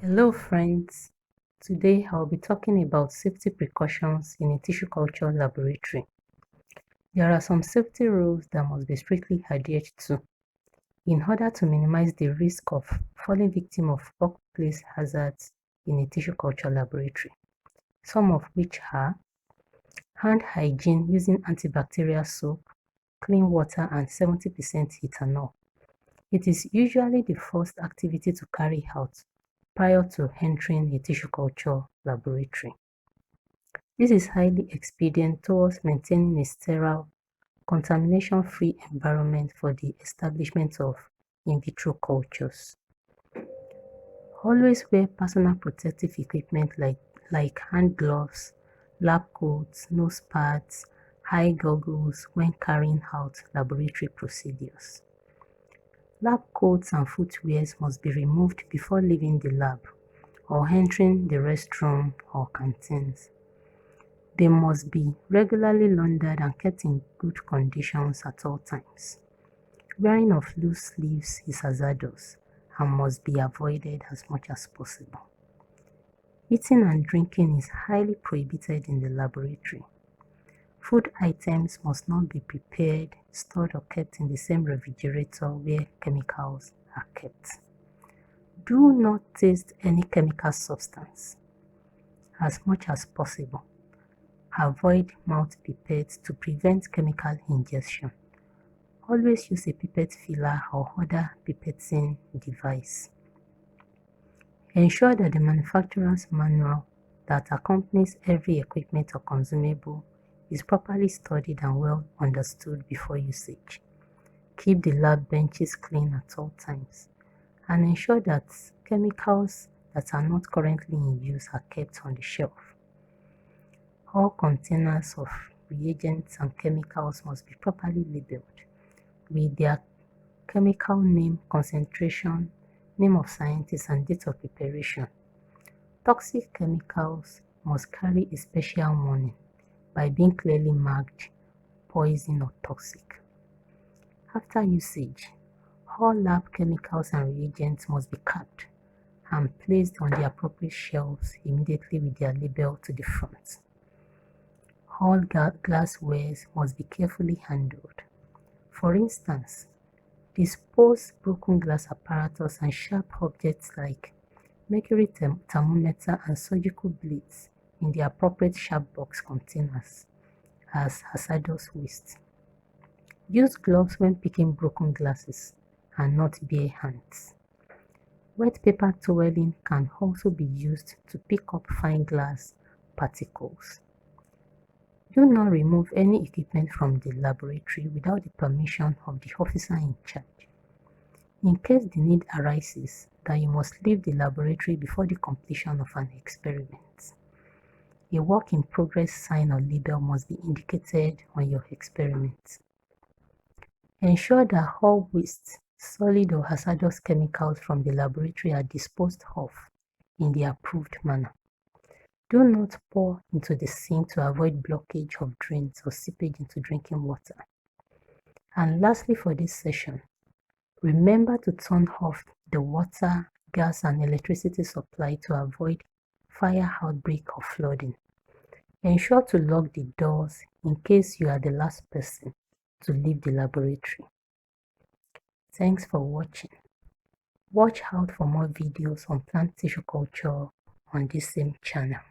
Hello friends, today I'll be talking about safety precautions in a tissue culture laboratory. There are some safety rules that must be strictly adhered to in order to minimize the risk of falling victim of workplace hazards in a tissue culture laboratory, some of which are hand hygiene using antibacterial soap, clean water and 70% ethanol. It is usually the first activity to carry out prior to entering a tissue culture laboratory. This is highly expedient towards maintaining a sterile, contamination-free environment for the establishment of in vitro cultures. Always wear personal protective equipment like hand gloves, lab coats, nose pads, eye goggles when carrying out laboratory procedures. Lab coats and footwears must be removed before leaving the lab or entering the restroom or canteens. They must be regularly laundered and kept in good conditions at all times. Wearing of loose sleeves is hazardous and must be avoided as much as possible. Eating and drinking is highly prohibited in the laboratory. Food items must not be prepared, stored or kept in the same refrigerator where chemicals are kept. Do not taste any chemical substance. As much as possible, avoid mouth pipettes to prevent chemical ingestion. Always use a pipette filler or other pipetting device. Ensure that the manufacturer's manual that accompanies every equipment or consumable is properly studied and well understood before usage. Keep the lab benches clean at all times and ensure that chemicals that are not currently in use are kept on the shelf. All containers of reagents and chemicals must be properly labeled with their chemical name, concentration, name of scientist, and date of preparation. Toxic chemicals must carry a special warning by being clearly marked poison or toxic. After usage, all lab chemicals and reagents must be capped and placed on the appropriate shelves immediately with their label to the front. All glasswares must be carefully handled. For instance, dispose broken glass apparatus and sharp objects like mercury thermometer and surgical blades in the appropriate sharp box containers as hazardous waste. Use gloves when picking broken glasses and not bare hands. Wet paper toweling can also be used to pick up fine glass particles. Do not remove any equipment from the laboratory without the permission of the officer in charge. In case the need arises that you must leave the laboratory before the completion of an experiment, a work in progress sign or label must be indicated on your experiment. Ensure that all waste, solid or hazardous chemicals from the laboratory are disposed of in the approved manner. Do not pour into the sink to avoid blockage of drains or seepage into drinking water. And lastly for this session, remember to turn off the water, gas and electricity supply to avoid fire outbreak or flooding. Ensure to lock the doors in case you are the last person to leave the laboratory. Thanks for watching. Watch out for more videos on plant tissue culture on this same channel.